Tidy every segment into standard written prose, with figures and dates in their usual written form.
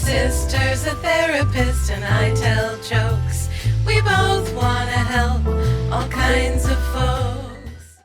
sister's a therapist and I tell jokes. We both want to help all kinds of folks.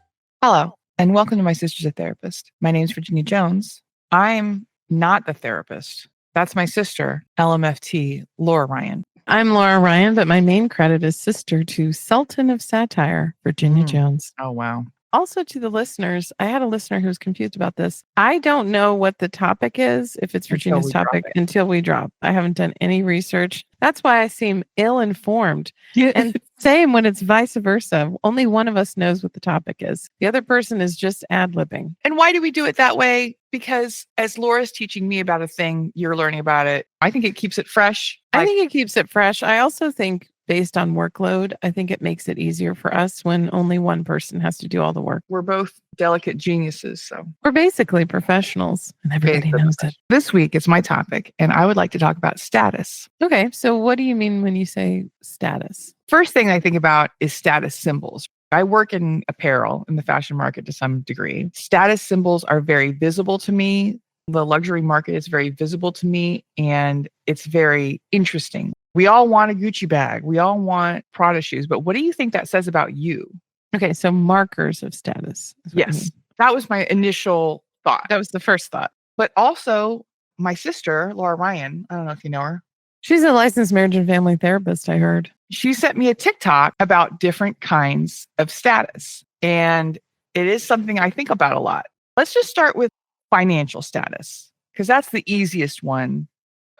Hello, and welcome to My Sister's a Therapist. My name is Virginia Jones. I'm not the therapist. That's my sister, LMFT, Laura Ryan. I'm Laura Ryan, but my main credit is sister to Sultan of Satire, Virginia Jones. Oh, wow. Also to the listeners, I had a listener who was confused about this. I don't know what the topic is, if it's Virginia's topic, until we drop. I haven't done any research. That's why I seem ill-informed. Yeah. And same when it's vice versa. Only one of us knows what the topic is. The other person is just ad-libbing. And why do we do it that way? Because as Laura's teaching me about a thing, you're learning about it. I think it keeps it fresh. I think it keeps it fresh. I also think based on workload, I think it makes it easier for us when only one person has to do all the work. We're both delicate geniuses, so we're basically professionals, and everybody knows it. This week, it's my topic, and I would like to talk about status. Okay, so what do you mean when you say status? First thing I think about is status symbols. I work in apparel in the fashion market to some degree. Status symbols are very visible to me. The luxury market is very visible to me, and it's very interesting. We all want a Gucci bag. We all want Prada shoes. But what do you think that says about you? Okay, so markers of status. Yes, that was my initial thought. That was the first thought. But also, my sister, Laura Ryan, I don't know if you know her. She's a licensed marriage and family therapist, I heard. She sent me a TikTok about different kinds of status. And it is something I think about a lot. Let's just start with financial status, because that's the easiest one.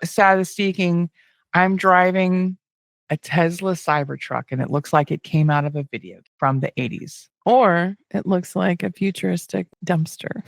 Status seeking. I'm driving a Tesla Cybertruck, and it looks like it came out of a video from the 80s. Or it looks like a futuristic dumpster.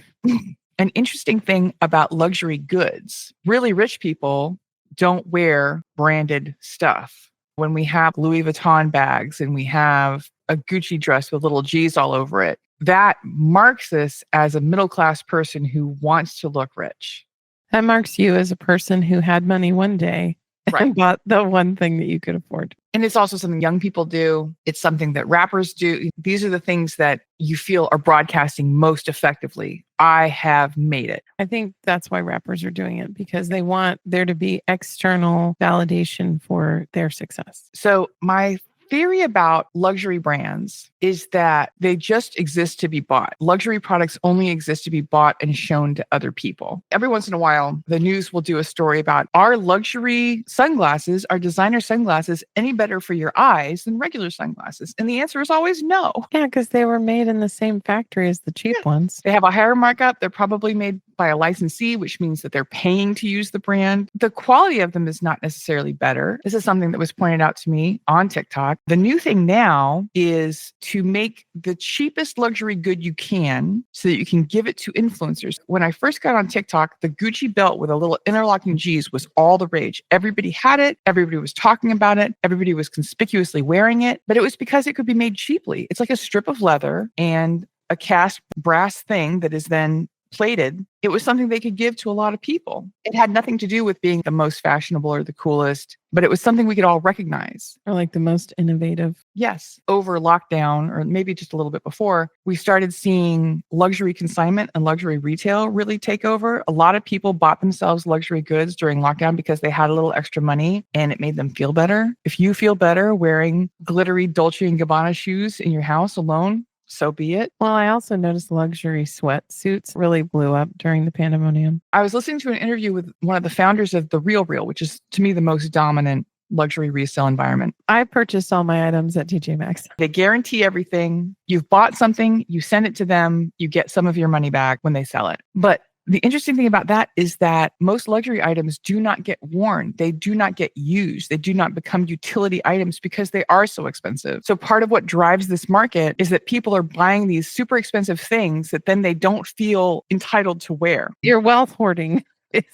An interesting thing about luxury goods, really rich people don't wear branded stuff. When we have Louis Vuitton bags and we have a Gucci dress with little G's all over it, that marks us as a middle-class person who wants to look rich. That marks you as a person who had money one day. Right. And bought the one thing that you could afford. And it's also something young people do. It's something that rappers do. These are the things that you feel are broadcasting most effectively. I have made it. I think that's why rappers are doing it, because they want there to be external validation for their success. So my theory about luxury brands is that they just exist to be bought. Luxury products only exist to be bought and shown to other people. Every once in a while, the news will do a story about, are luxury sunglasses, are designer sunglasses any better for your eyes than regular sunglasses? And the answer is always no. Yeah, because they were made in the same factory as the cheap ones. They have a higher markup. They're probably made by a licensee, which means that they're paying to use the brand. The quality of them is not necessarily better. This is something that was pointed out to me on TikTok. The new thing now is to make the cheapest luxury good you can so that you can give it to influencers. When I first got on TikTok, the Gucci belt with a little interlocking G's was all the rage. Everybody had it. Everybody was talking about it. Everybody was conspicuously wearing it, but it was because it could be made cheaply. It's like a strip of leather and a cast brass thing that is then plated. It was something they could give to a lot of people. It had nothing to do with being the most fashionable or the coolest, but it was something we could all recognize. Or like the most innovative. Yes. Over lockdown, or maybe just a little bit before, we started seeing luxury consignment and luxury retail really take over. A lot of people bought themselves luxury goods during lockdown because they had a little extra money and it made them feel better. If you feel better wearing glittery Dolce & Gabbana shoes in your house alone, so be it. Well, I also noticed luxury sweatsuits really blew up during the pandemonium. I was listening to an interview with one of the founders of The RealReal, which is, to me, the most dominant luxury resale environment. I purchased all my items at TJ Maxx. They guarantee everything. You've bought something, you send it to them, you get some of your money back when they sell it. But the interesting thing about that is that most luxury items do not get worn. They do not get used. They do not become utility items because they are so expensive. So part of what drives this market is that people are buying these super expensive things that then they don't feel entitled to wear. You're wealth hoarding.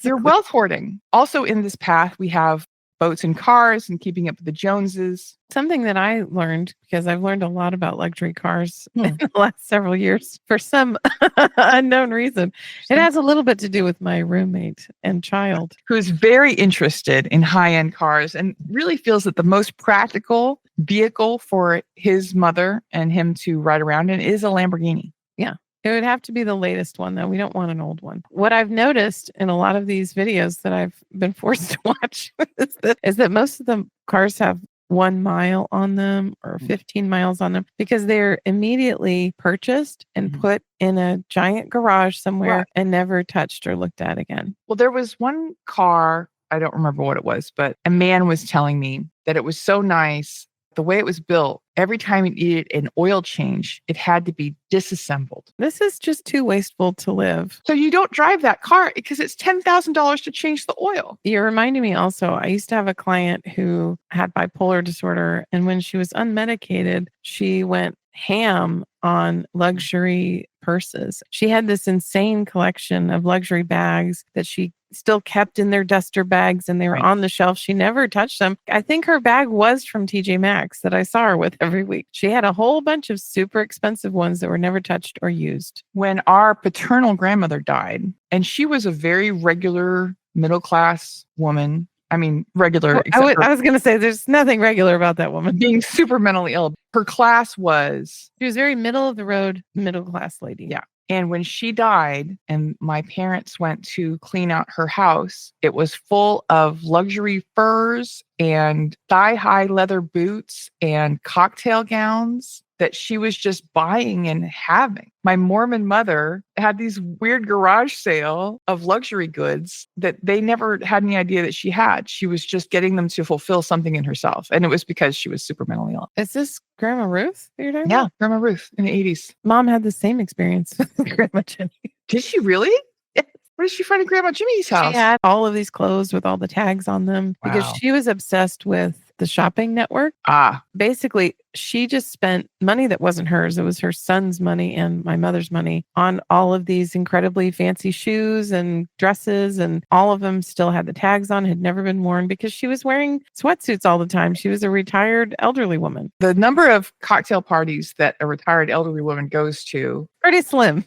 You're wealth hoarding. Also in this path, we have boats and cars and keeping up with the Joneses. Something that I learned, because I've learned a lot about luxury cars in the last several years for some unknown reason. It has a little bit to do with my roommate and child, who's very interested in high-end cars and really feels that the most practical vehicle for his mother and him to ride around in is a Lamborghini. Yeah. It would have to be the latest one, though. We don't want an old one. What I've noticed in a lot of these videos that I've been forced to watch is that most of the cars have 1 mile on them or 15 miles on them because they're immediately purchased and put in a giant garage somewhere and never touched or looked at again. Well, there was one car, I don't remember what it was, but a man was telling me that it was so nice. The way it was built, every time it needed an oil change, it had to be disassembled. This is just too wasteful to live. So you don't drive that car because it's $10,000 to change the oil. You're reminding me also, I used to have a client who had bipolar disorder. And when she was unmedicated, she went ham on luxury purses. She had this insane collection of luxury bags that she still kept in their duster bags, and they were on the shelf. She never touched them. I think her bag was from TJ Maxx that I saw her with every week. She had a whole bunch of super expensive ones that were never touched or used. When our paternal grandmother died, and she was a very regular middle-class woman. I mean, regular. I was going to say there's nothing regular about that woman. Being super mentally ill. Her class was... She was very middle of the road, middle class lady. Yeah. And when she died and my parents went to clean out her house, it was full of luxury furs and thigh-high leather boots and cocktail gowns that she was just buying and having. My Mormon mother had these weird garage sale of luxury goods that they never had any idea that she had. She was just getting them to fulfill something in herself. And it was because she was super mentally ill. Is this Grandma Ruth that you're talking about? Yeah, Grandma Ruth in the 80s. Mom had the same experience with Grandma Jenny. Did she really? Where did she find at Grandma Jimmy's house? She had all of these clothes with all the tags on them because she was obsessed with the shopping network. Basically, she just spent money that wasn't hers. It was her son's money and my mother's money on all of these incredibly fancy shoes and dresses, and all of them still had the tags on, had never been worn because she was wearing sweatsuits all the time. She was a retired elderly woman. The number of cocktail parties that a retired elderly woman goes to, pretty slim.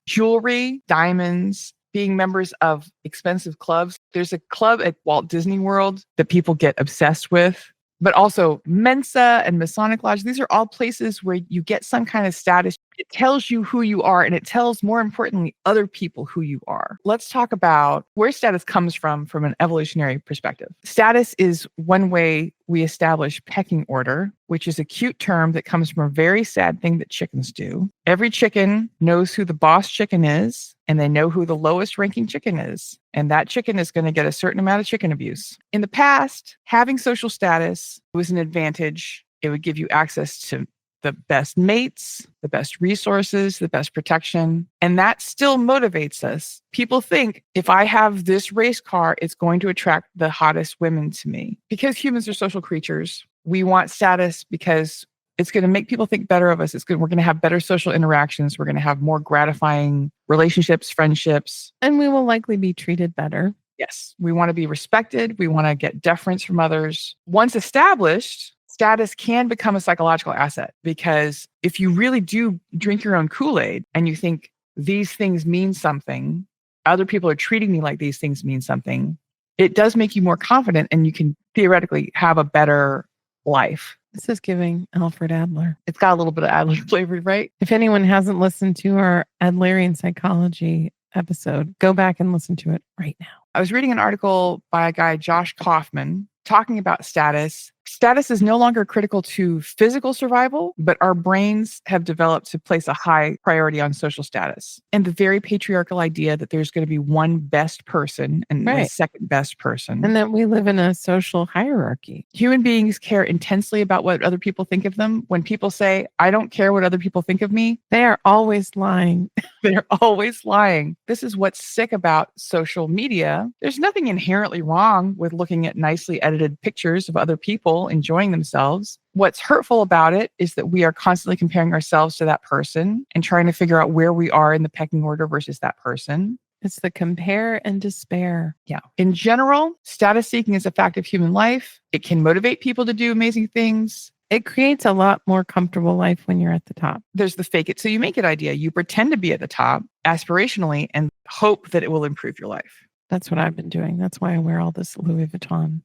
Jewelry, diamonds, being members of expensive clubs. There's a club at Walt Disney World that people get obsessed with, but also Mensa and Masonic Lodge. These are all places where you get some kind of status. It tells you who you are, and it tells, more importantly, other people who you are. Let's talk about where status comes from an evolutionary perspective. Status is one way we establish pecking order, which is a cute term that comes from a very sad thing that chickens do. Every chicken knows who the boss chicken is, and they know who the lowest ranking chicken is. And that chicken is going to get a certain amount of chicken abuse. In the past, having social status was an advantage. It would give you access to the best mates, the best resources, the best protection. And that still motivates us. People think if I have this race car, it's going to attract the hottest women to me. Because humans are social creatures, we want status because it's going to make people think better of us. We're going to have better social interactions. We're going to have more gratifying relationships, friendships. And we will likely be treated better. Yes. We want to be respected. We want to get deference from others. Once established, status can become a psychological asset, because if you really do drink your own Kool-Aid and you think these things mean something, other people are treating me like these things mean something, it does make you more confident and you can theoretically have a better life. This is giving Alfred Adler. It's got a little bit of Adler flavor, right? If anyone hasn't listened to our Adlerian psychology episode, go back and listen to it right now. I was reading an article by a guy, Josh Kaufman, talking about status. Status is no longer critical to physical survival, but our brains have developed to place a high priority on social status. And the very patriarchal idea that there's going to be one best person and a second best person. And that we live in a social hierarchy. Human beings care intensely about what other people think of them. When people say, I don't care what other people think of me, they are always lying. They're always lying. This is what's sick about social media. There's nothing inherently wrong with looking at nicely edited pictures of other people enjoying themselves. What's hurtful about it is that we are constantly comparing ourselves to that person and trying to figure out where we are in the pecking order versus that person. It's the compare and despair. Yeah. In general, status seeking is a fact of human life. It can motivate people to do amazing things. It creates a lot more comfortable life when you're at the top. There's the fake it till you make it idea. You pretend to be at the top aspirationally and hope that it will improve your life. That's what I've been doing. That's why I wear all this Louis Vuitton.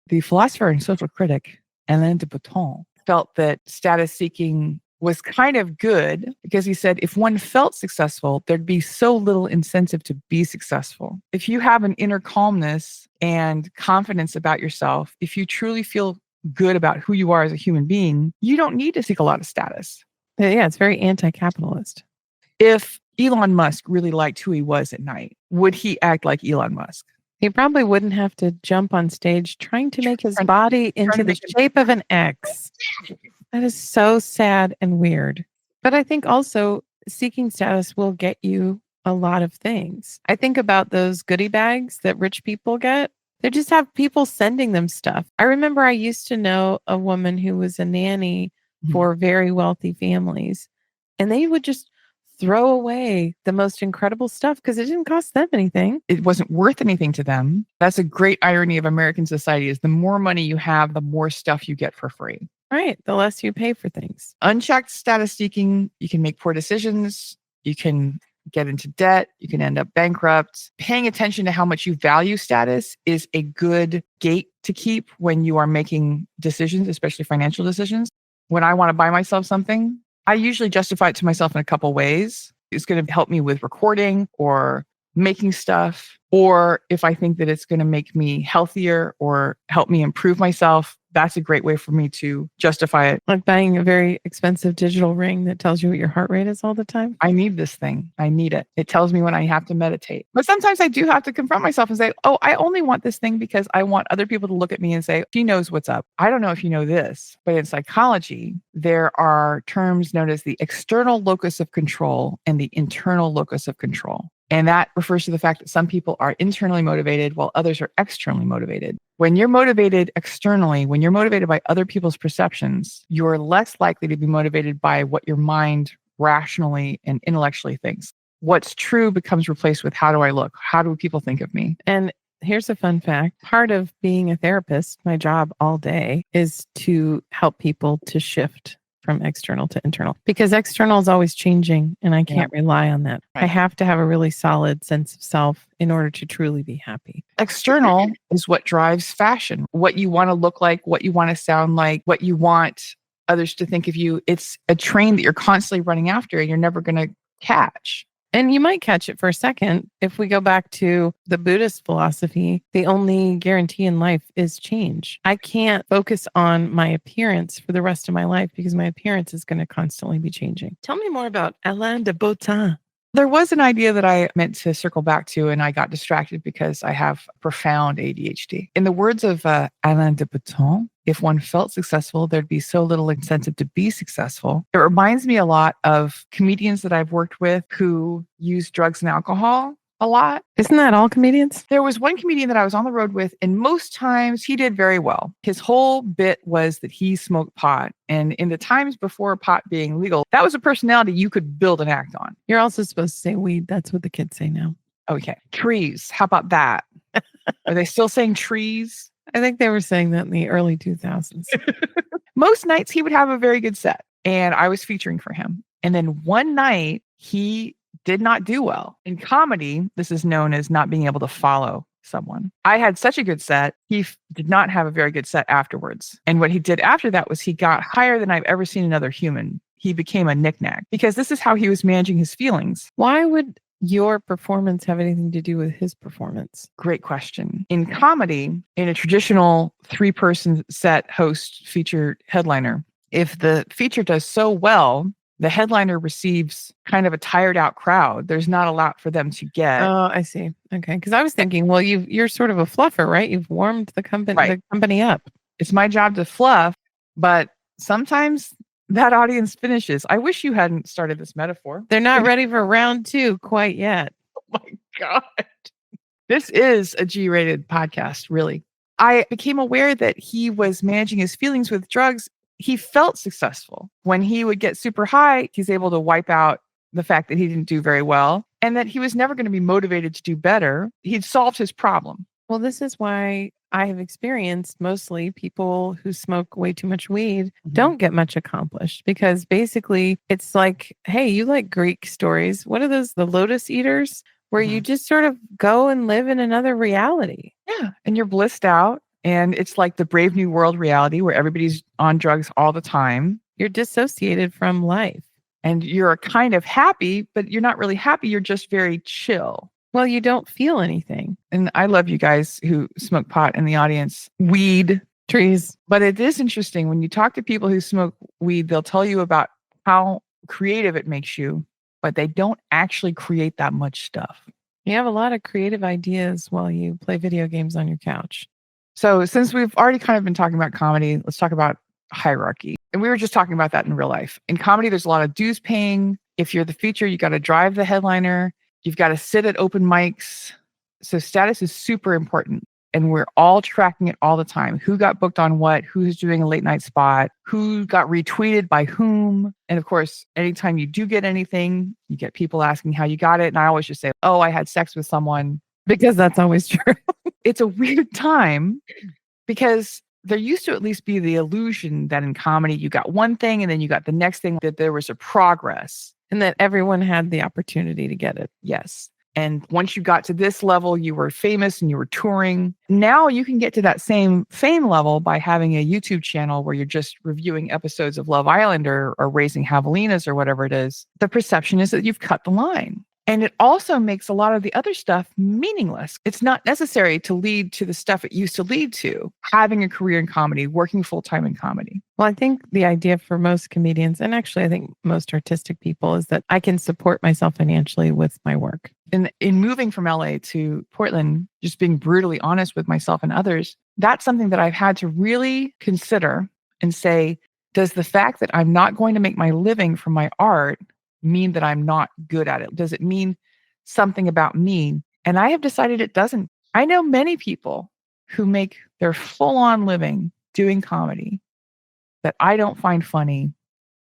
The philosopher and social critic Alain de Botton felt that status seeking was kind of good because he said if one felt successful, there'd be so little incentive to be successful. If you have an inner calmness and confidence about yourself, if you truly feel good about who you are as a human being, you don't need to seek a lot of status. Yeah, it's very anti-capitalist. If Elon Musk really liked who he was at night, would he act like Elon Musk? He probably wouldn't have to jump on stage trying to make his body into the shape of an X. That is so sad and weird. But I think also seeking status will get you a lot of things. I think about those goodie bags that rich people get. They just have people sending them stuff. I remember I used to know a woman who was a nanny for very wealthy families, and they would just throw away the most incredible stuff because it didn't cost them anything. It wasn't worth anything to them. That's a great irony of American society is the more money you have, the more stuff you get for free. Right. The less you pay for things. Unchecked status seeking, you can make poor decisions. You can get into debt. You can end up bankrupt. Paying attention to how much you value status is a good gate to keep when you are making decisions, especially financial decisions. When I want to buy myself something, I usually justify it to myself in a couple ways. It's going to help me with recording or making stuff, or if I think that it's going to make me healthier or help me improve myself, that's a great way for me to justify it. Like buying a very expensive digital ring that tells you what your heart rate is all the time. I need this thing. I need it. It tells me when I have to meditate. But sometimes I do have to confront myself and say, oh, I only want this thing because I want other people to look at me and say, she knows what's up. I don't know if you know this, but in psychology, there are terms known as the external locus of control and the internal locus of control. And that refers to the fact that some people are internally motivated while others are externally motivated. When you're motivated externally, when you're motivated by other people's perceptions, you're less likely to be motivated by what your mind rationally and intellectually thinks. What's true becomes replaced with how do I look? How do people think of me? And here's a fun fact. Part of being a therapist, my job all day, is to help people to shift from external to internal, because external is always changing and I can't rely on that. Right. I have to have a really solid sense of self in order to truly be happy. External is what drives fashion, what you want to look like, what you want to sound like, what you want others to think of you. It's a train that you're constantly running after and you're never going to catch. And you might catch it for a second. If we go back to the Buddhist philosophy, the only guarantee in life is change. I can't focus on my appearance for the rest of my life because my appearance is going to constantly be changing. Tell me more about Alain de Botton. There was an idea that I meant to circle back to, and I got distracted because I have profound ADHD. In the words of Alain de Botton, if one felt successful, there'd be so little incentive to be successful. It reminds me a lot of comedians that I've worked with who use drugs and alcohol a lot. Isn't that all comedians? There was one comedian that I was on the road with, and most times he did very well. His whole bit was that he smoked pot. And in the times before pot being legal, that was a personality you could build an act on. You're also supposed to say weed. That's what the kids say now. Okay. Trees. How about that? Are they still saying trees? I think they were saying that in the early 2000s. Most nights he would have a very good set, and I was featuring for him. And then one night he did not do well. In comedy, this is known as not being able to follow someone. I had such a good set. He did not have a very good set afterwards. And what he did after that was he got higher than I've ever seen another human. He became a knick-knack because this is how he was managing his feelings. Why would your performance have anything to do with his performance? Great question. In comedy, in a traditional 3-person set host feature headliner, if the feature does so well, the headliner receives kind of a tired out crowd. There's not a lot for them to get. Oh, I see. Okay. Because I was thinking, well, you're sort of a fluffer, right? You've warmed the company up. It's my job to fluff, but sometimes that audience finishes. I wish you hadn't started this metaphor. They're not ready for round 2 quite yet. Oh my God. This is a G-rated podcast, really. I became aware that he was managing his feelings with drugs. He felt successful. When he would get super high, he's able to wipe out the fact that he didn't do very well and that he was never going to be motivated to do better. He'd solved his problem. Well, this is why I have experienced mostly people who smoke way too much weed don't get much accomplished because basically it's like, hey, you like Greek stories. What are those? The lotus eaters, where you just sort of go and live in another reality. Yeah. And you're blissed out. And it's like the Brave New World reality where everybody's on drugs all the time. You're dissociated from life. And you're kind of happy, but you're not really happy. You're just very chill. Well, you don't feel anything. And I love you guys who smoke pot in the audience. Weed. Trees. But it is interesting when you talk to people who smoke weed, they'll tell you about how creative it makes you, but they don't actually create that much stuff. You have a lot of creative ideas while you play video games on your couch. So since we've already kind of been talking about comedy, let's talk about hierarchy. And we were just talking about that in real life. In comedy, there's a lot of dues paying. If you're the feature, you got to drive the headliner. You've got to sit at open mics. So status is super important. And we're all tracking it all the time. Who got booked on what? Who's doing a late night spot? Who got retweeted by whom? And of course, anytime you do get anything, you get people asking how you got it. And I always just say, oh, I had sex with someone. Because that's always true. It's a weird time because there used to at least be the illusion that in comedy, you got one thing and then you got the next thing, that there was a progress. And that everyone had the opportunity to get it. Yes. And once you got to this level, you were famous and you were touring. Now you can get to that same fame level by having a YouTube channel where you're just reviewing episodes of Love Island or raising javelinas or whatever it is. The perception is that you've cut the line. And it also makes a lot of the other stuff meaningless. It's not necessary to lead to the stuff it used to lead to, having a career in comedy, working full-time in comedy. Well, I think the idea for most comedians, and actually I think most artistic people, is that I can support myself financially with my work. In moving from LA to Portland, just being brutally honest with myself and others, that's something that I've had to really consider and say, does the fact that I'm not going to make my living from my art mean that I'm not good at it? Does it mean something about me? And I have decided it doesn't. I know many people who make their full-on living doing comedy that I don't find funny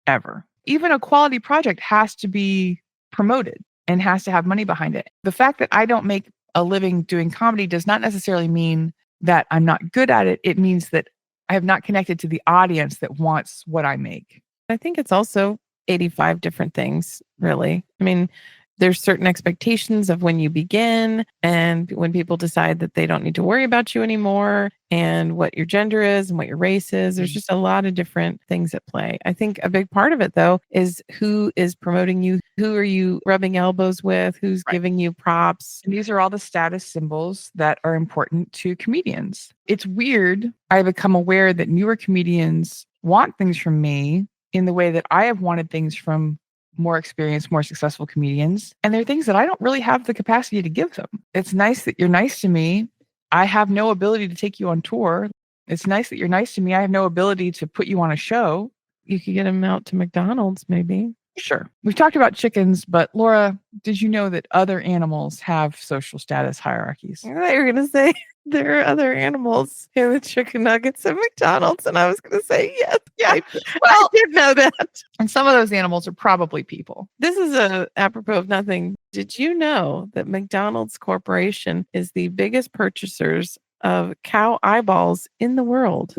ever. Even a quality project has to be promoted and has to have money behind it. The fact that I don't make a living doing comedy does not necessarily mean that I'm not good at it. It means that I have not connected to the audience that wants what I make. I think it's also 85 different things, really. I mean, there's certain expectations of when you begin and when people decide that they don't need to worry about you anymore and what your gender is and what your race is. There's just a lot of different things at play. I think a big part of it, though, is who is promoting you? Who are you rubbing elbows with? Who's giving you props? And these are all the status symbols that are important to comedians. It's weird. I've become aware that newer comedians want things from me in the way that I have wanted things from more experienced, more successful comedians. And they're things that I don't really have the capacity to give them. It's nice that you're nice to me. I have no ability to take you on tour. It's nice that you're nice to me. I have no ability to put you on a show. You could get them out to McDonald's, maybe. Sure. We've talked about chickens, but Laura, did you know that other animals have social status hierarchies? I thought you were going to say there are other animals in the chicken nuggets at McDonald's. And I was going to say, yes. Yeah. I did know that. And some of those animals are probably people. This is apropos of nothing. Did you know that McDonald's Corporation is the biggest purchasers of cow eyeballs in the world?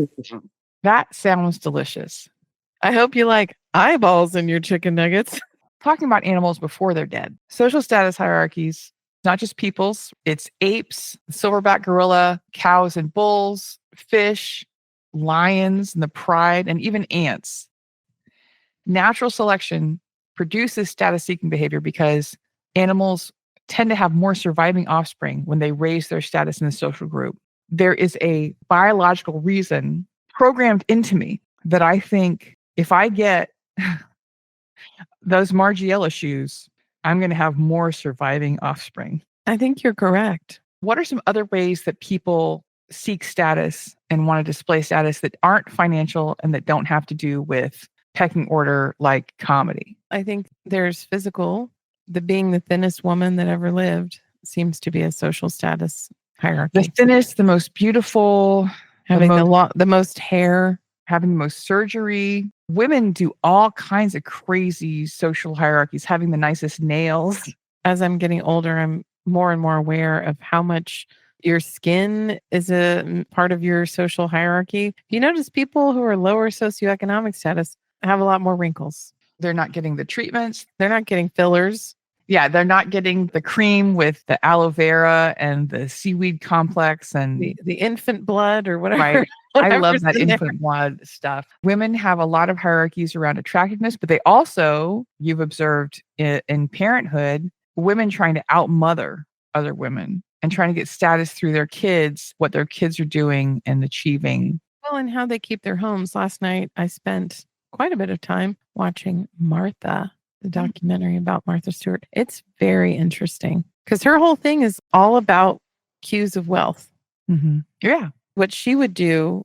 That sounds delicious. I hope you like eyeballs in your chicken nuggets. Talking about animals before they're dead. Social status hierarchies, not just people's, it's apes, silverback gorilla, cows and bulls, fish, lions and the pride, and even ants. Natural selection produces status-seeking behavior because animals tend to have more surviving offspring when they raise their status in the social group. There is a biological reason programmed into me that I think if I get those Margiela shoes, I'm going to have more surviving offspring. I think you're correct. What are some other ways that people seek status and want to display status that aren't financial and that don't have to do with pecking order like comedy? I think there's physical. The being the thinnest woman that ever lived seems to be a social status hierarchy. The thinnest, the most beautiful, having the most hair, having the most surgery. Women do all kinds of crazy social hierarchies, having the nicest nails. As I'm getting older, I'm more and more aware of how much your skin is a part of your social hierarchy. You notice people who are lower socioeconomic status have a lot more wrinkles. They're not getting the treatments. They're not getting fillers. Yeah, they're not getting the cream with the aloe vera and the seaweed complex and the infant blood or whatever. right. I love whatever's that in there. infant blood stuff. Women have a lot of hierarchies around attractiveness, but they also, you've observed in parenthood, women trying to outmother other women and trying to get status through their kids, what their kids are doing and achieving. Well, and how they keep their homes. Last night, I spent quite a bit of time watching Martha, the documentary about Martha Stewart. It's very interesting because her whole thing is all about cues of wealth. Yeah. What she would do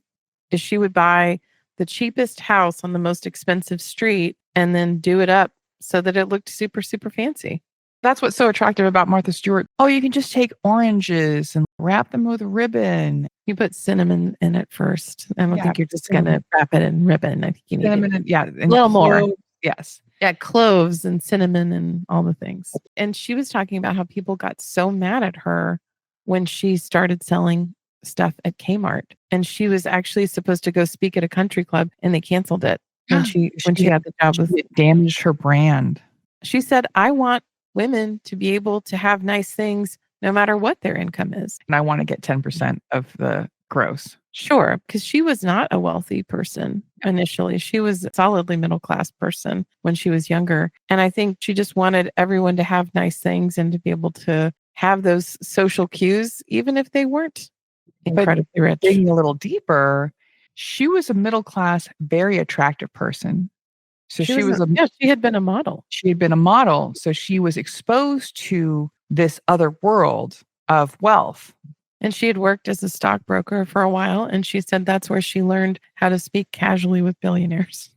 is she would buy the cheapest house on the most expensive street and then do it up so that it looked super, super fancy. That's what's so attractive about Martha Stewart. Oh, you can just take oranges and wrap them with a ribbon. You put cinnamon in it first. I don't Yeah, think you're just going to wrap it in ribbon. I think you need cinnamon and a and little more. cloves. Yes. Yeah, cloves and cinnamon and all the things. And she was talking about how people got so mad at her when she started selling stuff at Kmart. And she was actually supposed to go speak at a country club and they canceled it when she had the job. It damaged her brand. She said, I want women to be able to have nice things no matter what their income is. And I want to get 10% of the gross. Sure, because she was not a wealthy person initially. She was a solidly middle-class person when she was younger. And I think she just wanted everyone to have nice things and to be able to have those social cues, even if they weren't incredibly rich. Digging a little deeper, she was a middle-class, very attractive person. So she had been a model. She had been a model. So she was exposed to this other world of wealth. And she had worked as a stockbroker for a while. And she said that's where she learned how to speak casually with billionaires.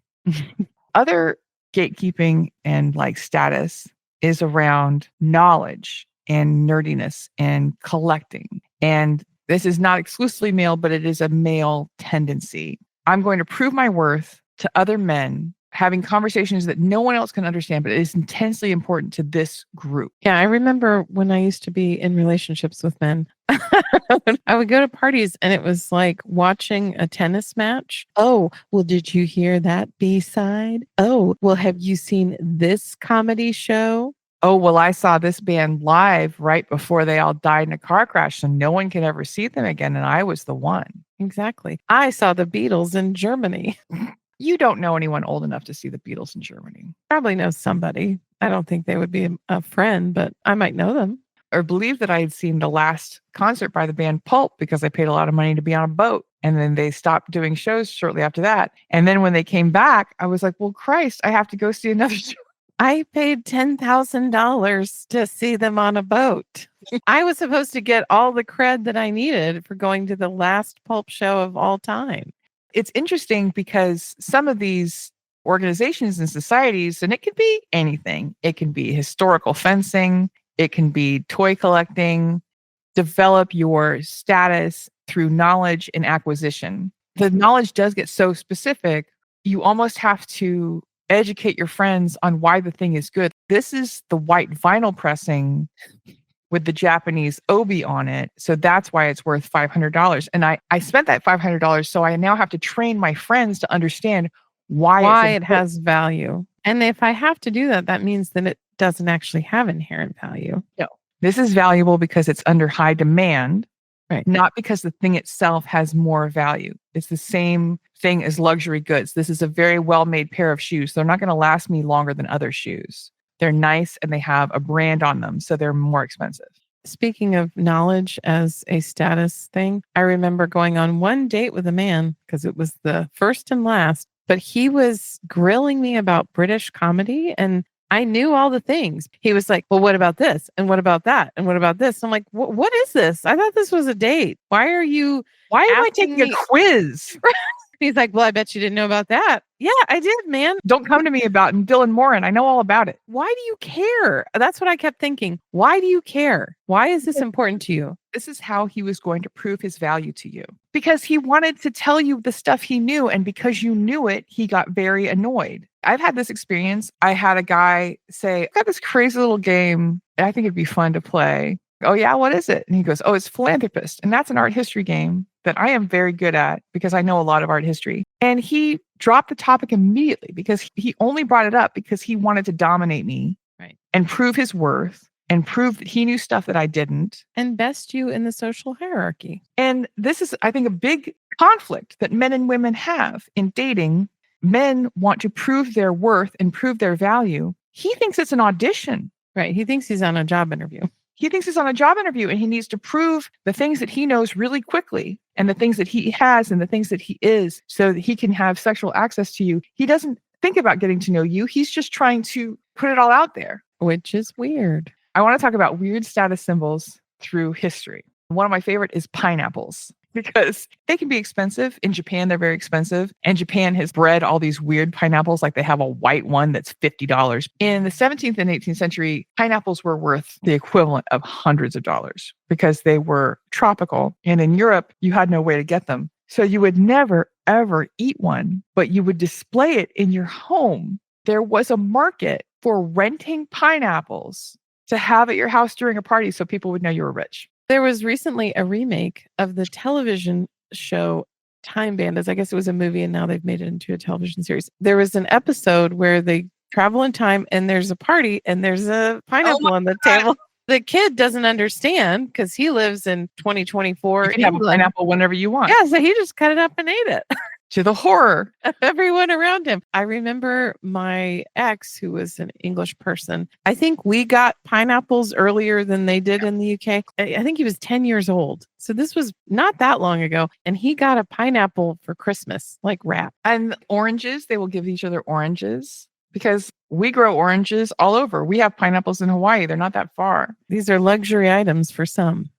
Other gatekeeping and like status is around knowledge and nerdiness and collecting. And this is not exclusively male, but it is a male tendency. I'm going to prove my worth to other men, having conversations that no one else can understand, but it is intensely important to this group. Yeah, I remember when I used to be in relationships with men, I would go to parties and it was like watching a tennis match. Oh, well, did you hear that B-side? Oh, well, have you seen this comedy show? Oh, well, I saw this band live right before they all died in a car crash, so no one can ever see them again. And I was the one. Exactly. I saw the Beatles in Germany. You don't know anyone old enough to see the Beatles in Germany. Probably know somebody. I don't think they would be a friend, but I might know them. Or believe that I had seen the last concert by the band Pulp because I paid a lot of money to be on a boat. And then they stopped doing shows shortly after that. And then when they came back, I was like, well, Christ, I have to go see another show. I paid $10,000 to see them on a boat. I was supposed to get all the cred that I needed for going to the last Pulp show of all time. It's interesting because some of these organizations and societies, and it can be anything. It can be historical fencing. It can be toy collecting. Develop your status through knowledge and acquisition. The knowledge does get so specific, you almost have to educate your friends on why the thing is good. This is the white vinyl pressing with the Japanese obi on it. So that's why it's worth $500. And I spent that $500. So I now have to train my friends to understand why it has value. And if I have to do that, that means that it doesn't actually have inherent value. No, this is valuable because it's under high demand, right? Not because the thing itself has more value. It's the same thing as luxury goods. This is a very well-made pair of shoes. They're not going to last me longer than other shoes. They're nice and they have a brand on them, so they're more expensive. Speaking of knowledge as a status thing, I remember going on one date with a man because it was the first and last, but he was grilling me about British comedy and I knew all the things. He was like, well, what about this? And what about that? And what about this? I'm like, what is this? I thought this was a date. Why am I taking a quiz? He's like, well, I bet you didn't know about that. Yeah, I did, man. Don't come to me about Dylan Moran. I know all about it. Why do you care? That's what I kept thinking. Why do you care? Why is this important to you? This is how he was going to prove his value to you. Because he wanted to tell you the stuff he knew. And because you knew it, he got very annoyed. I've had this experience. I had a guy say, I've got this crazy little game. I think it'd be fun to play. Oh, yeah, what is it? And he goes, oh, it's Philanthropist. And that's an art history game that I am very good at because I know a lot of art history. And he dropped the topic immediately because he only brought it up because he wanted to dominate me Right. and prove his worth and prove that he knew stuff that I didn't. And best you in the social hierarchy. And this is, I think, a big conflict that men and women have in dating. Men want to prove their worth and prove their value. He thinks it's an audition. Right. He thinks he's on a job interview. He thinks he's on a job interview and he needs to prove the things that he knows really quickly and the things that he has and the things that he is so that he can have sexual access to you. He doesn't think about getting to know you. He's just trying to put it all out there. Which is weird. I want to talk about weird status symbols through history. One of my favorite is pineapples because they can be expensive. In Japan, they're very expensive. And Japan has bred all these weird pineapples. Like they have a white one that's $50. In the 17th and 18th century, pineapples were worth the equivalent of hundreds of dollars because they were tropical. And in Europe, you had no way to get them. So you would never, ever eat one, but you would display it in your home. There was a market for renting pineapples to have at your house during a party so people would know you were rich. There was recently a remake of the television show Time Bandits. I guess it was a movie and now they've made it into a television series. There was an episode where they travel in time and there's a party and there's a pineapple on the table. The kid doesn't understand because he lives in 2024. You can have a pineapple whenever you want. Yeah, so he just cut it up and ate it. To the horror of everyone around him. I remember my ex, who was an English person. I think we got pineapples earlier than they did in the UK. I think he was 10 years old. So this was not that long ago. And he got a pineapple for Christmas, like wrap. And oranges, they will give each other oranges because we grow oranges all over. We have pineapples in Hawaii. They're not that far. These are luxury items for some.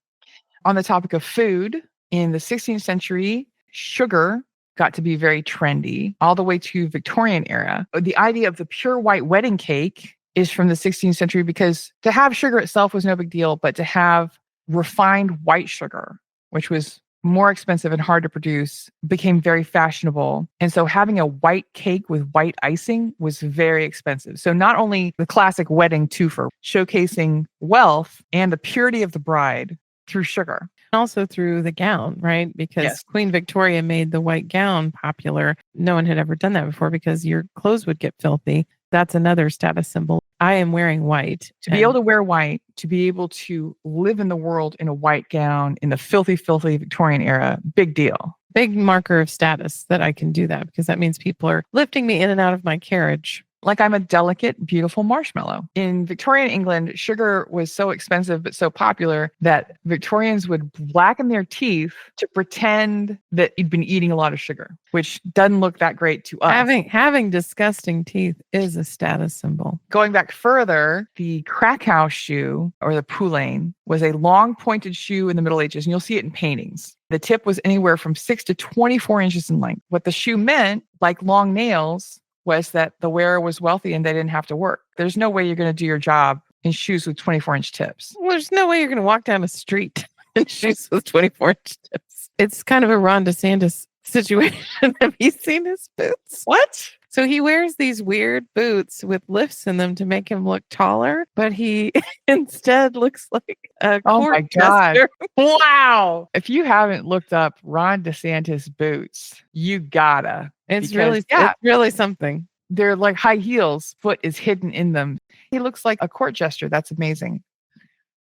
On the topic of food, in the 16th century, sugar got to be very trendy all the way to Victorian era. The idea of the pure white wedding cake is from the 16th century because to have sugar itself was no big deal, but to have refined white sugar, which was more expensive and hard to produce, became very fashionable. And so having a white cake with white icing was very expensive. So not only the classic wedding twofer, showcasing wealth and the purity of the bride through sugar. Also through the gown, right? Because Queen Victoria made the white gown popular. No one had ever done that before because your clothes would get filthy. That's another status symbol. I am wearing white. To be able to wear white, to be able to live in the world in a white gown in the filthy, filthy Victorian era, big deal. Big marker of status that I can do that because that means people are lifting me in and out of my carriage. Like I'm a delicate, beautiful marshmallow. In Victorian England, sugar was so expensive but so popular that Victorians would blacken their teeth to pretend that you'd been eating a lot of sugar, which doesn't look that great to us. Having disgusting teeth is a status symbol. Going back further, the Krakow shoe or the poulain was a long pointed shoe in the Middle Ages, and you'll see it in paintings. The tip was anywhere from 6 to 24 inches in length. What the shoe meant, like long nails, was that the wearer was wealthy and they didn't have to work. There's no way you're going to do your job in shoes with 24-inch tips. Well, there's no way you're going to walk down a street in shoes with 24-inch tips. It's kind of a Ron DeSantis situation. Have you seen his boots? What? So he wears these weird boots with lifts in them to make him look taller, but he instead looks like a oh my God. duster. Wow. If you haven't looked up Ron DeSantis boots, you gotta. It's really something. They're like high heels. Foot is hidden in them. He looks like a court jester. That's amazing.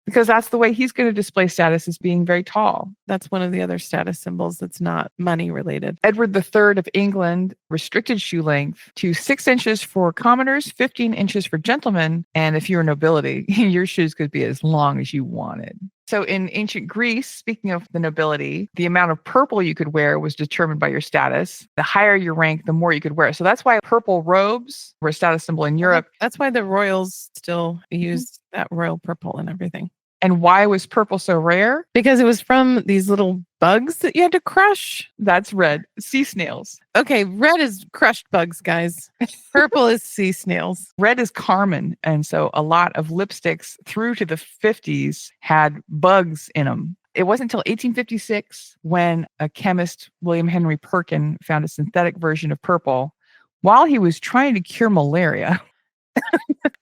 Because that's the way he's going to display status as being very tall. That's one of the other status symbols that's not money related. Edward III of England restricted shoe length to 6 inches for commoners, 15 inches for gentlemen. And if you're nobility, your shoes could be as long as you wanted. So in ancient Greece, speaking of the nobility, the amount of purple you could wear was determined by your status. The higher your rank, the more you could wear. So that's why purple robes were a status symbol in Europe. That's why the royals still use that royal purple and everything. And why was purple so rare? Because it was from these little bugs that you had to crush. That's red. Sea snails. Okay, red is crushed bugs, guys. Purple is sea snails. Red is carmine. And so a lot of lipsticks through to the 50s had bugs in them. It wasn't until 1856 when a chemist, William Henry Perkin, found a synthetic version of purple while he was trying to cure malaria.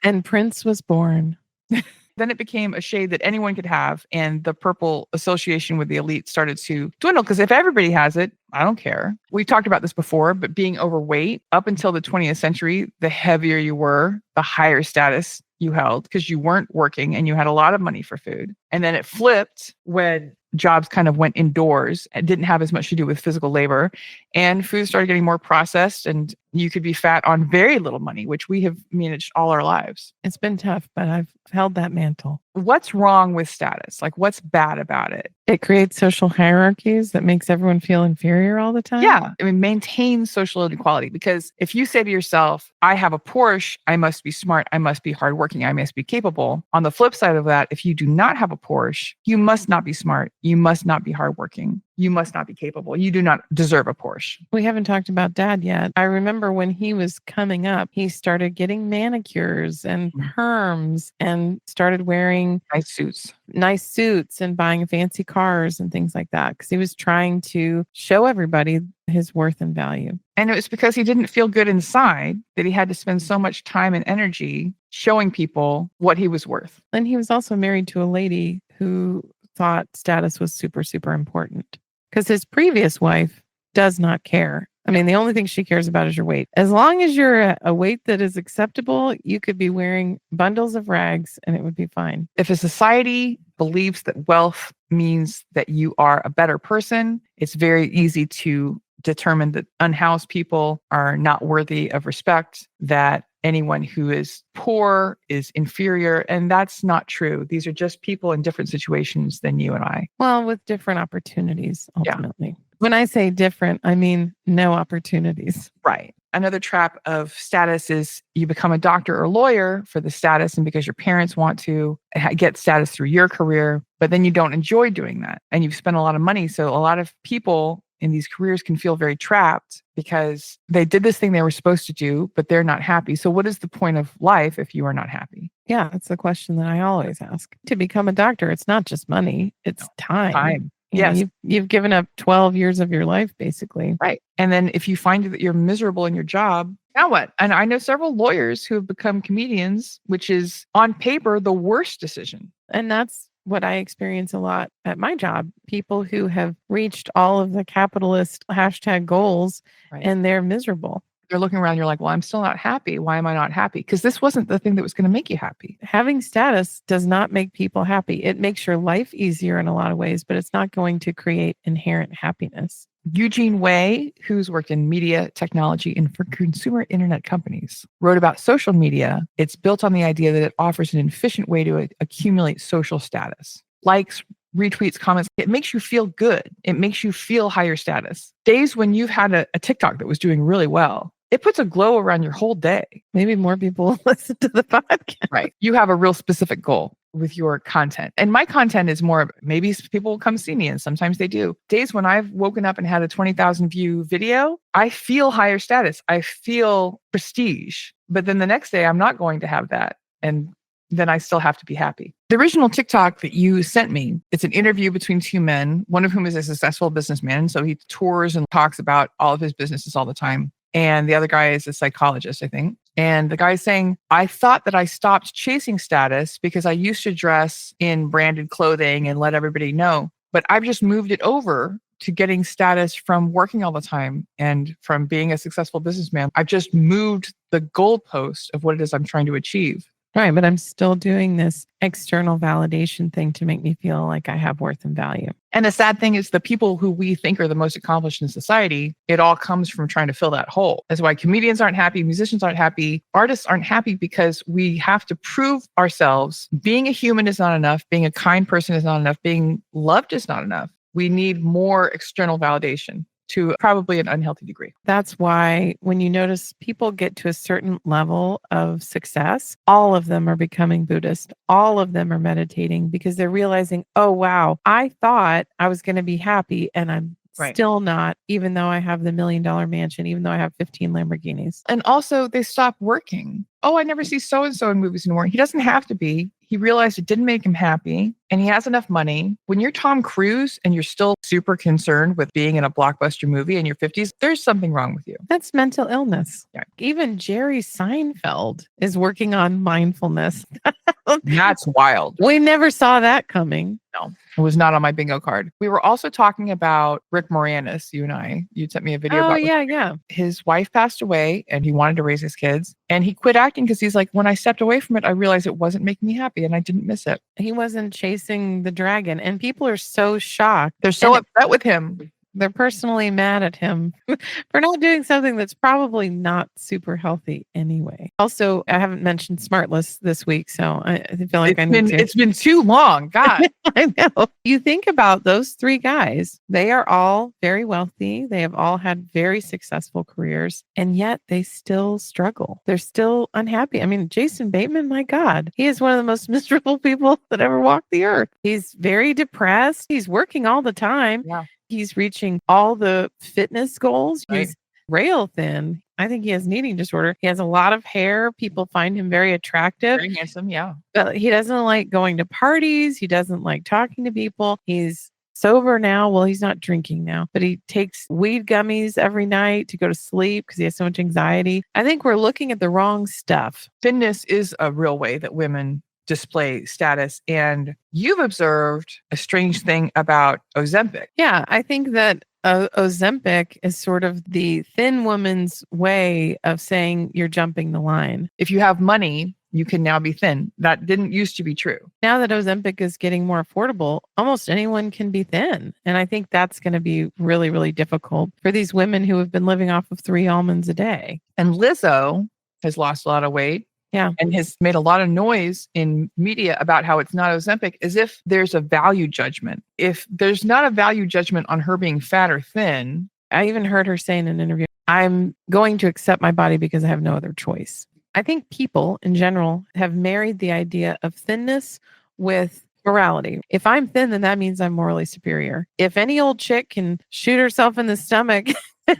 And Prince was born. Then it became a shade that anyone could have, and the purple association with the elite started to dwindle because if everybody has it, I don't care. We talked about this before, but being overweight up until the 20th century, the heavier you were, the higher status you held because you weren't working and you had a lot of money for food. And then it flipped when jobs kind of went indoors and didn't have as much to do with physical labor, and food started getting more processed, and you could be fat on very little money, which we have managed all our lives. It's been tough, but I've held that mantle. What's wrong with status? Like, what's bad about it? It creates social hierarchies that makes everyone feel inferior all the time. Yeah. I mean, maintain social inequality, because if you say to yourself, I have a Porsche, I must be smart, I must be hardworking, I must be capable. On the flip side of that, if you do not have a Porsche, you must not be smart, you must not be hardworking, you must not be capable. You do not deserve a Porsche. We haven't talked about Dad yet. I remember when he was coming up, he started getting manicures and perms and started wearing nice suits and buying fancy cars and things like that, because he was trying to show everybody his worth and value. And it was because he didn't feel good inside that he had to spend so much time and energy showing people what he was worth. And he was also married to a lady who thought status was super, super important, because his previous wife does not care. I mean, the only thing she cares about is your weight. As long as you're a weight that is acceptable, you could be wearing bundles of rags and it would be fine. If a society believes that wealth means that you are a better person, it's very easy to determine that unhoused people are not worthy of respect, that anyone who is poor is inferior. And that's not true. These are just people in different situations than you and I. Well, with different opportunities, ultimately. Yeah. When I say different, I mean no opportunities. Right. Another trap of status is you become a doctor or lawyer for the status and because your parents want to get status through your career, but then you don't enjoy doing that and you've spent a lot of money. So a lot of people in these careers can feel very trapped because they did this thing they were supposed to do, but they're not happy. So what is the point of life if you are not happy? Yeah, that's the question that I always ask. To become a doctor, it's not just money, it's time. Yes. You've given up 12 years of your life, basically. Right. And then if you find that you're miserable in your job, now what? And I know several lawyers who have become comedians, which is on paper the worst decision. And that's what I experience a lot at my job. People who have reached all of the capitalist hashtag goals, right, and they're miserable. They're looking around, you're like, well, I'm still not happy. Why am I not happy? Because this wasn't the thing that was going to make you happy. Having status does not make people happy. It makes your life easier in a lot of ways, but it's not going to create inherent happiness. Eugene Wei, who's worked in media, technology, and for consumer internet companies, wrote about social media. It's built on the idea that it offers an efficient way to accumulate social status. Likes, retweets, comments. It makes you feel good. It makes you feel higher status. Days when you've had a TikTok that was doing really well, it puts a glow around your whole day. Maybe more people will listen to the podcast. Right. You have a real specific goal with your content. And my content is more, maybe people will come see me, and sometimes they do. Days when I've woken up and had a 20,000 view video, I feel higher status. I feel prestige. But then the next day, I'm not going to have that. And then I still have to be happy. The original TikTok that you sent me, it's an interview between two men, one of whom is a successful businessman. So he tours and talks about all of his businesses all the time. And the other guy is a psychologist, I think. And the guy's saying, I thought that I stopped chasing status because I used to dress in branded clothing and let everybody know. But I've just moved it over to getting status from working all the time and from being a successful businessman. I've just moved the goalpost of what it is I'm trying to achieve. Right, but I'm still doing this external validation thing to make me feel like I have worth and value. And the sad thing is the people who we think are the most accomplished in society, it all comes from trying to fill that hole. That's why comedians aren't happy, musicians aren't happy, artists aren't happy, because we have to prove ourselves. Being a human is not enough. Being a kind person is not enough. Being loved is not enough. We need more external validation to probably an unhealthy degree. That's why when you notice people get to a certain level of success, all of them are becoming Buddhist. All of them are meditating because they're realizing, oh, wow, I thought I was going to be happy and I'm still not, even though I have the $1 million mansion, even though I have 15 Lamborghinis. And also they stop working. Oh, I never see so-and-so in movies anymore. He doesn't have to be. He realized it didn't make him happy. and he has enough money. When you're Tom Cruise and you're still super concerned with being in a blockbuster movie in your 50s, there's something wrong with you. That's mental illness. Yeah. Even Jerry Seinfeld is working on mindfulness. That's wild. We never saw that coming. No, it was not on my bingo card. We were also talking about Rick Moranis, you and I. You sent me a video about yeah. his wife passed away and he wanted to raise his kids. And he quit acting because he's like, when I stepped away from it, I realized it wasn't making me happy and I didn't miss it. He wasn't chasing the dragon. And people are so shocked. They're so upset with him. They're personally mad at him for not doing something that's probably not super healthy anyway. Also, I haven't mentioned Smartless this week, so I feel like It's been too long. God. I know. You think about those three guys, they are all very wealthy. They have all had very successful careers, and yet they still struggle. They're still unhappy. I mean, Jason Bateman, my God, he is one of the most miserable people that ever walked the earth. He's very depressed. He's working all the time. Yeah. He's reaching all the fitness goals. Right. He's rail thin. I think he has an eating disorder. He has a lot of hair. People find him very attractive. Very handsome, yeah. But he doesn't like going to parties. He doesn't like talking to people. He's sober now. Well, he's not drinking now, but he takes weed gummies every night to go to sleep because he has so much anxiety. I think we're looking at the wrong stuff. Thinness is a real way that women display status. And you've observed a strange thing about Ozempic. Yeah, I think that Ozempic is sort of the thin woman's way of saying you're jumping the line. If you have money, you can now be thin. That didn't used to be true. Now that Ozempic is getting more affordable, almost anyone can be thin. And I think that's going to be really, really difficult for these women who have been living off of 3 almonds a day. And Lizzo has lost a lot of weight. Yeah. And has made a lot of noise in media about how it's not Ozempic, as if there's a value judgment. If there's not a value judgment on her being fat or thin. I even heard her say in an interview, I'm going to accept my body because I have no other choice. I think people in general have married the idea of thinness with morality. If I'm thin, then that means I'm morally superior. If any old chick can shoot herself in the stomach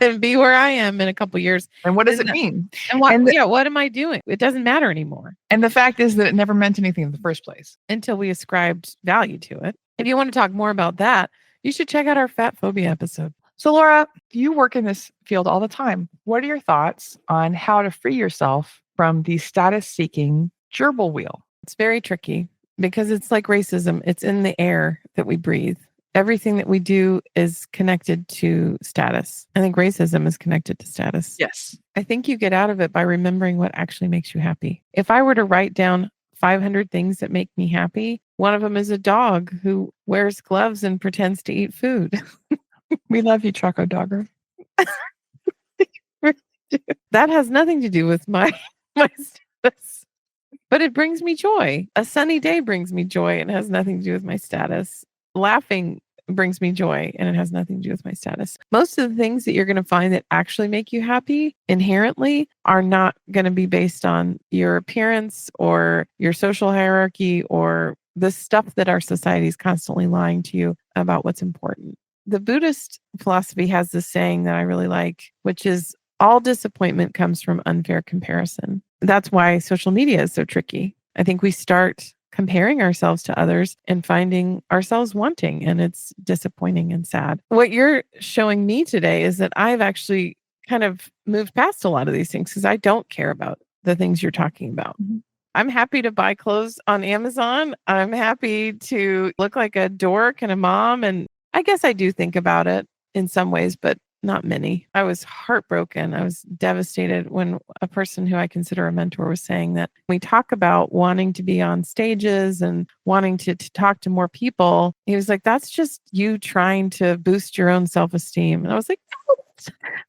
and be where I am in a couple years. And what does it mean? And what am I doing? It doesn't matter anymore. And the fact is that it never meant anything in the first place. Until we ascribed value to it. If you want to talk more about that, you should check out our fat phobia episode. So Laura, you work in this field all the time. What are your thoughts on how to free yourself from the status-seeking gerbil wheel? It's very tricky because it's like racism. It's in the air that we breathe. Everything that we do is connected to status. I think racism is connected to status. Yes. I think you get out of it by remembering what actually makes you happy. If I were to write down 500 things that make me happy, one of them is a dog who wears gloves and pretends to eat food. We love you, Chocodogger. That has nothing to do with my status, but it brings me joy. A sunny day brings me joy and has nothing to do with my status. Laughing brings me joy and it has nothing to do with my status. Most of the things that you're going to find that actually make you happy inherently are not going to be based on your appearance or your social hierarchy or the stuff that our society is constantly lying to you about what's important. The Buddhist philosophy has this saying that I really like, which is all disappointment comes from unfair comparison. That's why social media is so tricky. I think we start comparing ourselves to others and finding ourselves wanting, and it's disappointing and sad. What you're showing me today is that I've actually kind of moved past a lot of these things because I don't care about the things you're talking about. Mm-hmm. I'm happy to buy clothes on Amazon. I'm happy to look like a dork and a mom. And I guess I do think about it in some ways, but not many. I was heartbroken. I was devastated when a person who I consider a mentor was saying that we talk about wanting to be on stages and wanting to talk to more people. He was like, that's just you trying to boost your own self-esteem. And I was like, no,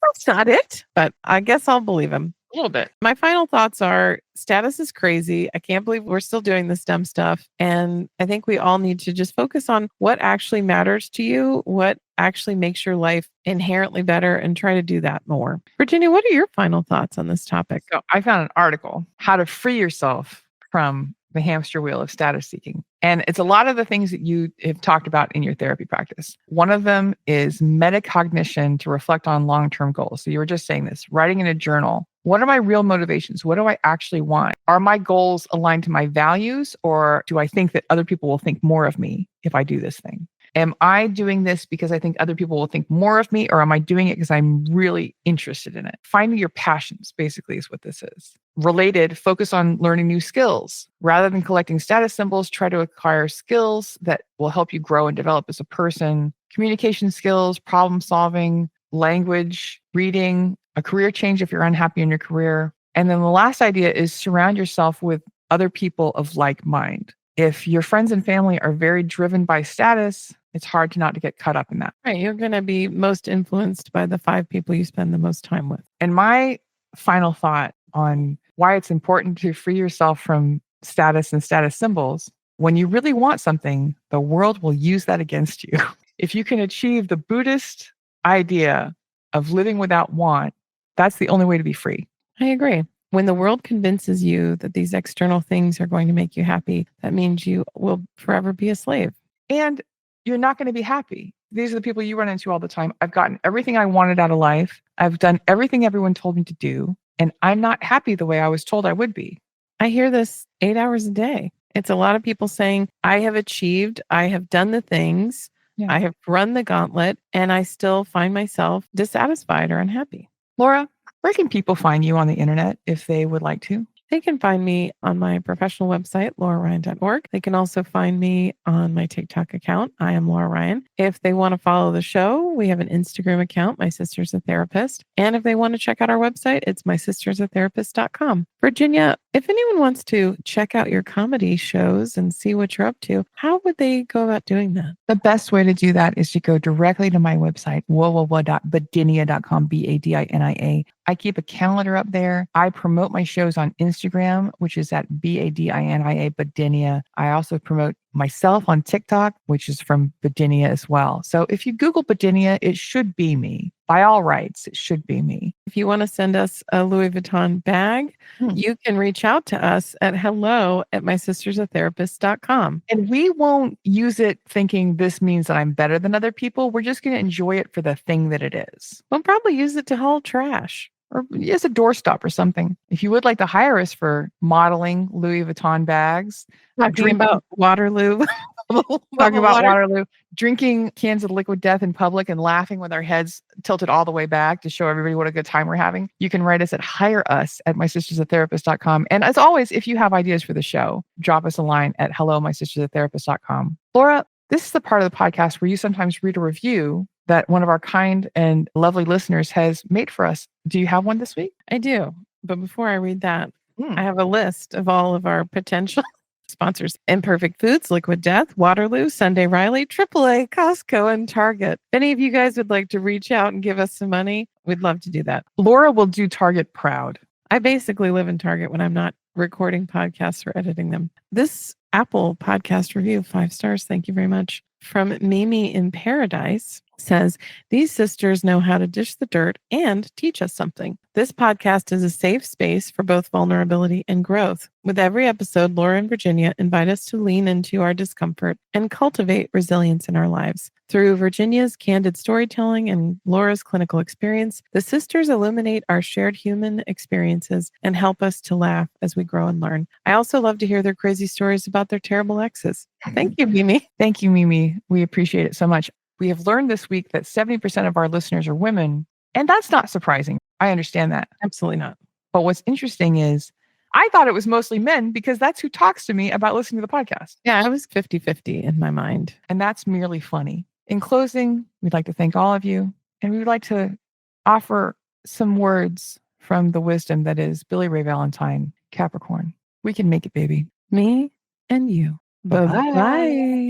that's not it. But I guess I'll believe him. A little bit. My final thoughts are status is crazy. I can't believe we're still doing this dumb stuff. And I think we all need to just focus on what actually matters to you, what actually makes your life inherently better, and try to do that more. Virginia, what are your final thoughts on this topic? So I found an article, How to Free Yourself from the hamster wheel of status seeking. And it's a lot of the things that you have talked about in your therapy practice. One of them is metacognition to reflect on long-term goals. So you were just saying this, writing in a journal. What are my real motivations? What do I actually want? Are my goals aligned to my values, or do I think that other people will think more of me if I do this thing? Am I doing this because I think other people will think more of me, or am I doing it because I'm really interested in it? Finding your passions, basically, is what this is. Related, focus on learning new skills. Rather than collecting status symbols, try to acquire skills that will help you grow and develop as a person. Communication skills, problem solving, language, reading, a career change if you're unhappy in your career. And then the last idea is surround yourself with other people of like mind. If your friends and family are very driven by status, it's hard to not to get caught up in that. Right. You're going to be most influenced by the 5 people you spend the most time with. And my final thought on why it's important to free yourself from status and status symbols, when you really want something, the world will use that against you. If you can achieve the Buddhist idea of living without want, that's the only way to be free. I agree. When the world convinces you that these external things are going to make you happy, that means you will forever be a slave. And you're not going to be happy. These are the people you run into all the time. I've gotten everything I wanted out of life. I've done everything everyone told me to do. And I'm not happy the way I was told I would be. I hear this 8 hours a day. It's a lot of people saying, I have achieved, I have done the things, I have run the gauntlet, and I still find myself dissatisfied or unhappy. Laura, where can people find you on the internet if they would like to? They can find me on my professional website, lauraryan.org. They can also find me on my TikTok account. I am Laura Ryan. If they want to follow the show, we have an Instagram account, My Sister's a Therapist. And if they want to check out our website, it's mysistersatherapist.com. Virginia, if anyone wants to check out your comedy shows and see what you're up to, how would they go about doing that? The best way to do that is to go directly to my website, www.badinia.com, BADINIA. I keep a calendar up there. I promote my shows on Instagram, which is at BADINIA, Badinia. I also promote myself on TikTok, which is from Badinia as well. So if you Google Badinia, it should be me. By all rights, it should be me. If you want to send us a Louis Vuitton bag, you can reach out to us at hello@mysistersatherapist.com. And we won't use it thinking this means that I'm better than other people. We're just going to enjoy it for the thing that it is. We'll probably use it to haul trash. Or as a doorstop or something. If you would like to hire us for modeling Louis Vuitton bags, talking about Waterloo, Waterloo, drinking cans of liquid death in public and laughing with our heads tilted all the way back to show everybody what a good time we're having, you can write us at hireus@mysistersatherapist.com. And as always, if you have ideas for the show, drop us a line at hello@mysistersatherapist.com. Laura, this is the part of the podcast where you sometimes read a review that one of our kind and lovely listeners has made for us. Do you have one this week? I do. But before I read that, I have a list of all of our potential sponsors: Imperfect Foods, Liquid Death, Waterloo, Sunday Riley, AAA, Costco, and Target. If any of you guys would like to reach out and give us some money, we'd love to do that. Laura will do Target proud. I basically live in Target when I'm not recording podcasts or editing them. This Apple podcast review, 5 stars. Thank you very much. From Mimi in Paradise says, these sisters know how to dish the dirt and teach us something. This podcast is a safe space for both vulnerability and growth. With every episode, Laura and Virginia invite us to lean into our discomfort and cultivate resilience in our lives. Through Virginia's candid storytelling and Laura's clinical experience, the sisters illuminate our shared human experiences and help us to laugh as we grow and learn. I also love to hear their crazy stories about their terrible exes. Thank you, Mimi. Thank you, Mimi. We appreciate it so much. We have learned this week that 70% of our listeners are women, and that's not surprising. I understand that. Absolutely not. But what's interesting is I thought it was mostly men because that's who talks to me about listening to the podcast. Yeah, I was 50-50 in my mind. And that's merely funny. In closing, we'd like to thank all of you, and we would like to offer some words from the wisdom that is Billy Ray Valentine, Capricorn. We can make it, baby. Me and you. Bye-bye. Bye-bye.